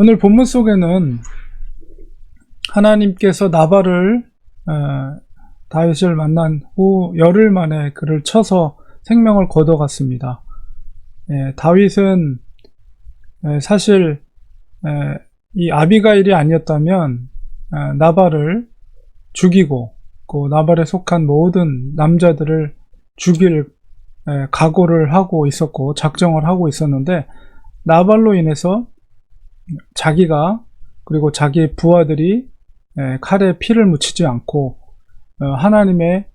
오늘 본문 속에는 하나님께서 나발을 다윗을 만난 후 열흘 만에 그를 쳐서 생명을 거둬갔습니다. 다윗은 사실 이 아비가일이 아니었다면 나발을 죽이고 그 나발에 속한 모든 남자들을 죽일 각오를 하고 있었고 작정을 하고 있었는데, 나발로 인해서 자기가 그리고 자기의 부하들이 칼에 피를 묻히지 않고 하나님의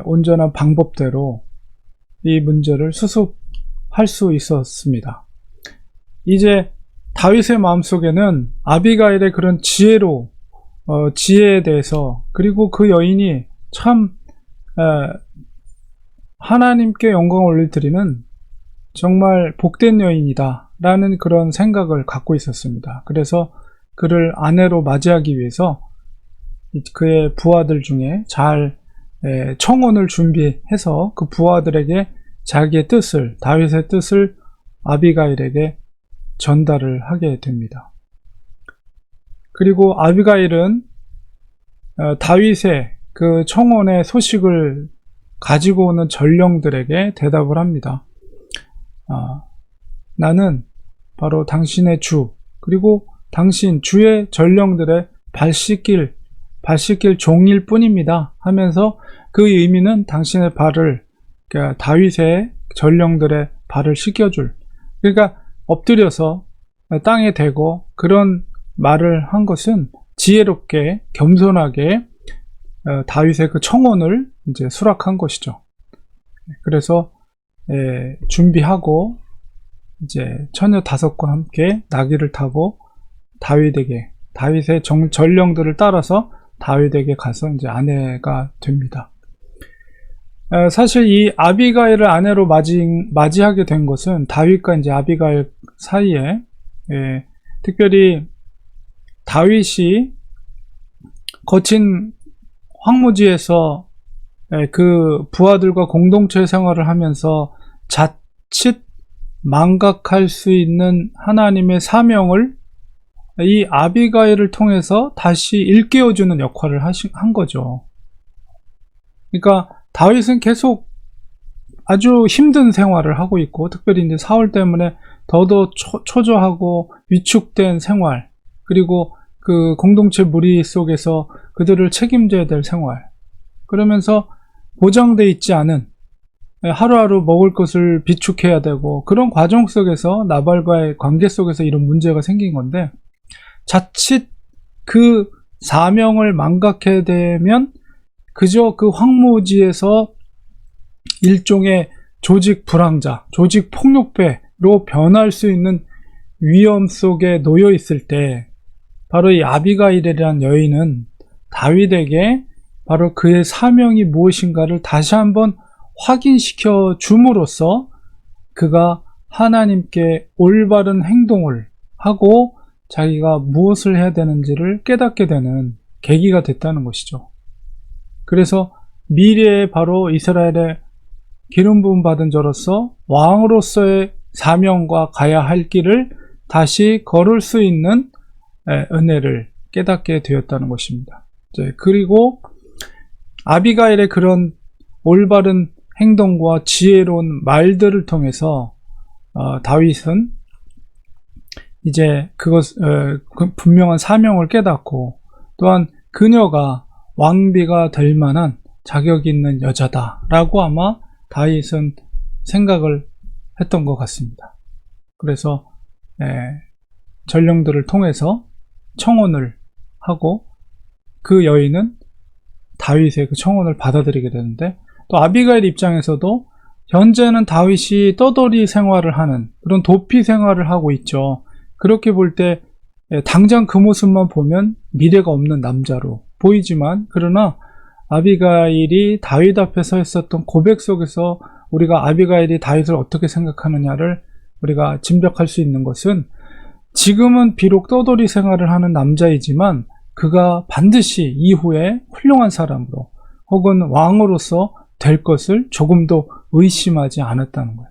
온전한 방법대로 이 문제를 수습할 수 있었습니다. 이제 다윗의 마음속에는 아비가일의 그런 지혜에 대해서, 그리고 그 여인이 참 하나님께 영광을 올려드리는 정말 복된 여인이다 라는 그런 생각을 갖고 있었습니다. 그래서 그를 아내로 맞이하기 위해서 그의 부하들 중에 잘 청혼을 준비해서 그 부하들에게 자기의 뜻을, 다윗의 뜻을 아비가일에게 전달을 하게 됩니다. 그리고 아비가일은 다윗의 그 청혼의 소식을 가지고 오는 전령들에게 대답을 합니다. 나는 바로 당신의 주, 그리고 당신 주의 전령들의 발 씻길 종일 뿐입니다 하면서, 그 의미는 당신의 발을, 그러니까 다윗의 전령들의 발을 씻겨줄, 그러니까 엎드려서 땅에 대고 그런 말을 한 것은 지혜롭게 겸손하게 다윗의 그 청혼을 이제 수락한 것이죠. 그래서 준비하고 이제 처녀 5과 함께 나귀를 타고 다윗의 전령들을 따라서 다윗에게 가서 이제 아내가 됩니다. 사실 이 아비가일을 아내로 맞이하게 된 것은 다윗과 이제 아비가일 사이에, 특별히 다윗이 거친 황무지에서 그 부하들과 공동체 생활을 하면서 자칫 망각할 수 있는 하나님의 사명을 이 아비가일을 통해서 다시 일깨워주는 역할을 한 거죠. 그러니까 다윗은 계속 아주 힘든 생활을 하고 있고, 특별히 이제 사울 때문에 더더 초조하고 위축된 생활, 그리고 그 공동체 무리 속에서 그들을 책임져야 될 생활, 그러면서 보장돼 있지 않은, 하루하루 먹을 것을 비축해야 되고, 그런 과정 속에서 나발과의 관계 속에서 이런 문제가 생긴 건데, 자칫 그 사명을 망각하게 되면 그저 그 황무지에서 일종의 조직 불황자, 조직 폭력배로 변할 수 있는 위험 속에 놓여 있을 때, 바로 이 아비가일이라는 여인은 다윗에게 바로 그의 사명이 무엇인가를 다시 한번 확인시켜 줌으로써 그가 하나님께 올바른 행동을 하고 자기가 무엇을 해야 되는지를 깨닫게 되는 계기가 됐다는 것이죠. 그래서 미래에 바로 이스라엘의 기름 부음 받은 자로서 왕으로서의 사명과 가야 할 길을 다시 걸을 수 있는 은혜를 깨닫게 되었다는 것입니다. 그리고 아비가일의 그런 올바른 행동과 지혜로운 말들을 통해서 다윗은 이제 분명한 사명을 깨닫고, 또한 그녀가 왕비가 될 만한 자격 있는 여자다라고 아마 다윗은 생각을 했던 것 같습니다. 그래서 전령들을 통해서 청혼을 하고 그 여인은 다윗의 그 청혼을 받아들이게 되는데, 또 아비가일 입장에서도 현재는 다윗이 떠돌이 생활을 하는 그런 도피 생활을 하고 있죠. 그렇게 볼 때 당장 그 모습만 보면 미래가 없는 남자로 보이지만, 그러나 아비가일이 다윗 앞에서 했었던 고백 속에서 우리가 아비가일이 다윗을 어떻게 생각하느냐를 우리가 짐작할 수 있는 것은, 지금은 비록 떠돌이 생활을 하는 남자이지만 그가 반드시 이후에 훌륭한 사람으로 혹은 왕으로서 될 것을 조금도 의심하지 않았다는 거예요.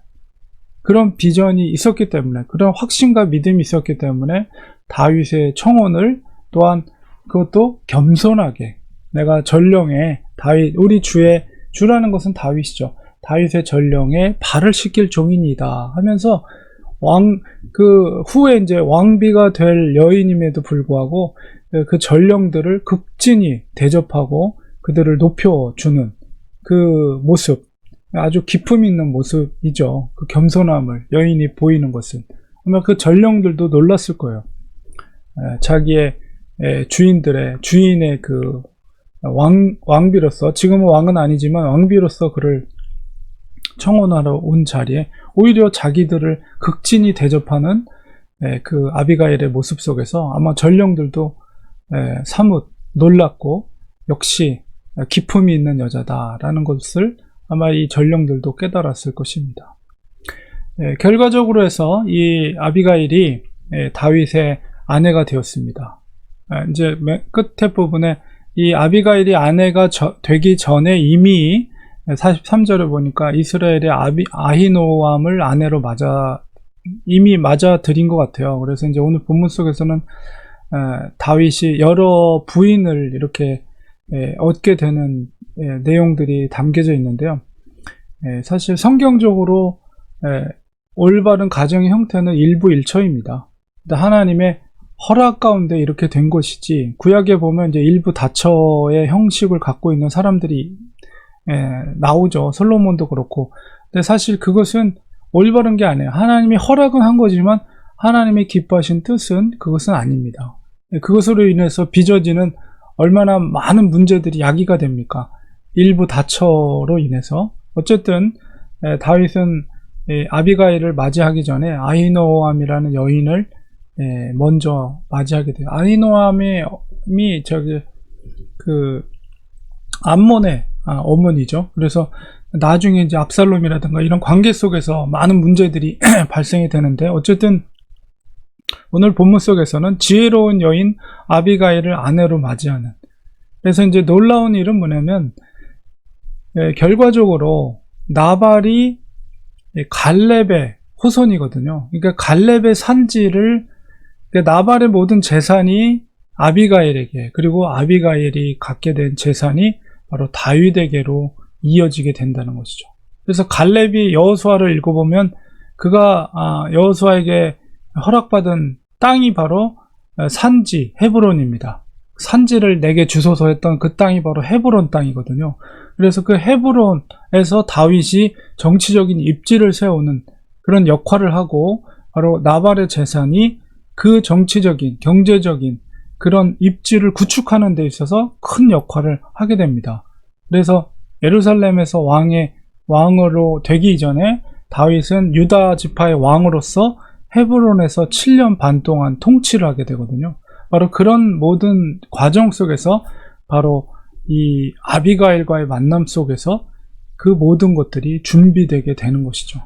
그런 비전이 있었기 때문에, 그런 확신과 믿음이 있었기 때문에 다윗의 청혼을 또한 그것도 겸손하게 내가 전령에 우리 주라는 것은 다윗이죠. 다윗의 전령에 발을 씻길 종이니다 하면서 후에 이제 왕비가 될 여인임에도 불구하고 그 전령들을 극진히 대접하고 그들을 높여주는 그 모습, 아주 기품 있는 모습이죠. 그 겸손함을 여인이 보이는 것은 아마 그 전령들도 놀랐을 거예요. 자기의 주인의 그 왕비로서, 지금은 왕은 아니지만 왕비로서 그를 청혼하러 온 자리에 오히려 자기들을 극진히 대접하는 그 아비가일의 모습 속에서 아마 전령들도 사뭇 놀랐고 역시 기품이 있는 여자다라는 것을 아마 이 전령들도 깨달았을 것입니다. 결과적으로 해서 이 아비가일이 다윗의 아내가 되었습니다. 이제 끝에 부분에 이 아비가일이 아내가 되기 전에 이미 43절에 보니까 이스라엘의 아히노암을 아내로 이미 맞아들인 것 같아요. 그래서 이제 오늘 본문 속에서는 다윗이 여러 부인을 이렇게 얻게 되는 내용들이 담겨져 있는데요. 사실 성경적으로 올바른 가정의 형태는 일부일처입니다. 하나님의 허락 가운데 이렇게 된 것이지, 구약에 보면 이제 일부 다처의 형식을 갖고 있는 사람들이 나오죠. 솔로몬도 그렇고. 근데 사실 그것은 올바른 게 아니에요. 하나님이 허락은 한 거지만 하나님의 기뻐하신 뜻은 그것은 아닙니다. 그것으로 인해서 빚어지는 얼마나 많은 문제들이 야기가 됩니까? 일부 다처로 인해서. 어쨌든 다윗은 아비가일을 맞이하기 전에 아히노암이라는 여인을 먼저 맞이하게 돼요. 아히노암이 암몬의 어머니죠. 그래서 나중에 이제 압살롬이라든가 이런 관계 속에서 많은 문제들이 발생이 되는데, 어쨌든 오늘 본문 속에서는 지혜로운 여인 아비가일을 아내로 맞이하는. 그래서 이제 놀라운 일은 뭐냐면, 결과적으로 나발이 갈렙의 후손이거든요. 그러니까 갈렙의 산지를, 나발의 모든 재산이 아비가일에게, 그리고 아비가일이 갖게 된 재산이 바로 다윗에게로 이어지게 된다는 것이죠. 그래서 갈렙이 여호수아를 읽어보면 그가 여호수아에게 허락받은 땅이 바로 산지 헤브론입니다. 산지를 내게 주소서 했던 그 땅이 바로 헤브론 땅이거든요. 그래서 그 헤브론에서 다윗이 정치적인 입지를 세우는 그런 역할을 하고, 바로 나발의 재산이 그 정치적인, 경제적인 그런 입지를 구축하는 데 있어서 큰 역할을 하게 됩니다. 그래서 예루살렘에서 왕으로 되기 이전에 다윗은 유다 지파의 왕으로서 헤브론에서 7년 반 동안 통치를 하게 되거든요. 바로 그런 모든 과정 속에서 바로 이 아비가일과의 만남 속에서 그 모든 것들이 준비되게 되는 것이죠.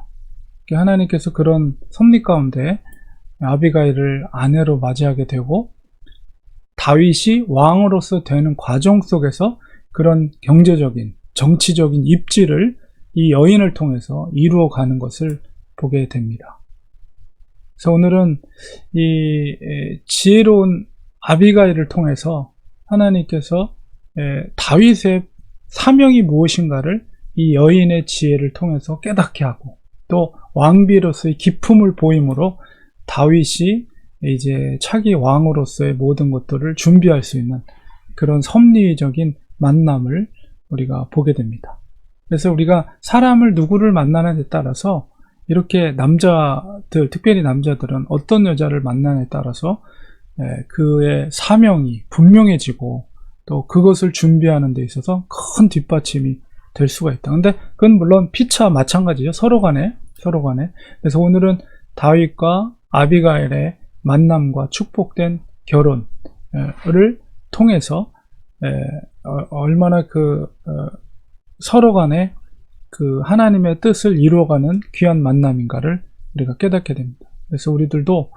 하나님께서 그런 섭리 가운데 아비가일을 아내로 맞이하게 되고, 다윗이 왕으로서 되는 과정 속에서 그런 경제적인, 정치적인 입지를 이 여인을 통해서 이루어가는 것을 보게 됩니다. 그래서 오늘은 이 지혜로운 아비가일을 통해서 하나님께서 다윗의 사명이 무엇인가를 이 여인의 지혜를 통해서 깨닫게 하고, 또 왕비로서의 기품을 보임으로 다윗이 이제 차기 왕으로서의 모든 것들을 준비할 수 있는 그런 섭리적인 만남을 우리가 보게 됩니다. 그래서 우리가 사람을 누구를 만나느냐에 따라서, 이렇게 남자들, 특별히 남자들은 어떤 여자를 만나느냐에 따라서 그의 사명이 분명해지고, 또 그것을 준비하는 데 있어서 큰 뒷받침이 될 수가 있다. 근데 그건 물론 피차 마찬가지죠. 서로 간에. 그래서 오늘은 다윗과 아비가일의 만남과 축복된 결혼을 통해서 얼마나 서로 간에 그 하나님의 뜻을 이루어가는 귀한 만남인가를 우리가 깨닫게 됩니다. 그래서 우리들도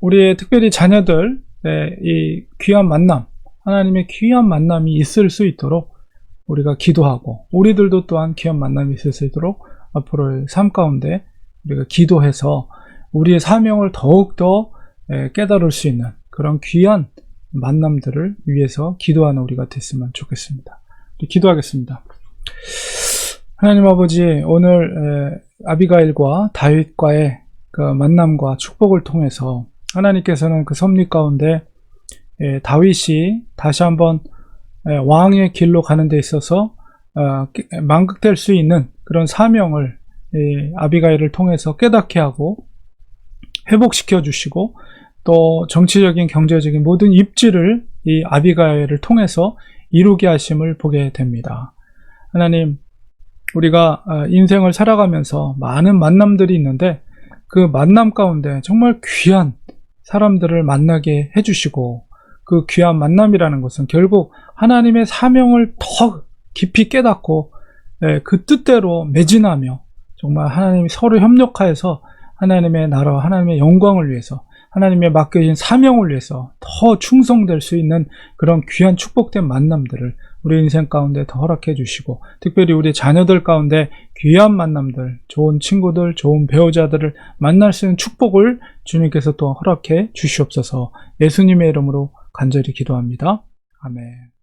우리의 특별히 자녀들의 이 귀한 만남, 하나님의 귀한 만남이 있을 수 있도록 우리가 기도하고, 우리들도 또한 귀한 만남이 있을 수 있도록 앞으로의 삶 가운데 우리가 기도해서 우리의 사명을 더욱더 깨달을 수 있는 그런 귀한 만남들을 위해서 기도하는 우리가 됐으면 좋겠습니다. 기도하겠습니다. 하나님 아버지, 오늘 아비가일과 다윗과의 그 만남과 축복을 통해서 하나님께서는 그 섭리 가운데 다윗이 다시 한번 왕의 길로 가는 데 있어서 망극될 수 있는 그런 사명을 아비가일을 통해서 깨닫게 하고 회복시켜 주시고, 또 정치적인 경제적인 모든 입지를 이 아비가일을 통해서 이루게 하심을 보게 됩니다. 하나님, 우리가 인생을 살아가면서 많은 만남들이 있는데 그 만남 가운데 정말 귀한 사람들을 만나게 해주시고, 그 귀한 만남이라는 것은 결국 하나님의 사명을 더 깊이 깨닫고 그 뜻대로 매진하며 정말 하나님이 서로 협력하여서 하나님의 나라와 하나님의 영광을 위해서, 하나님의 맡겨진 사명을 위해서 더 충성될 수 있는 그런 귀한 축복된 만남들을 우리 인생 가운데 더 허락해 주시고, 특별히 우리 자녀들 가운데 귀한 만남들, 좋은 친구들, 좋은 배우자들을 만날 수 있는 축복을 주님께서 또 허락해 주시옵소서. 예수님의 이름으로 간절히 기도합니다. 아멘.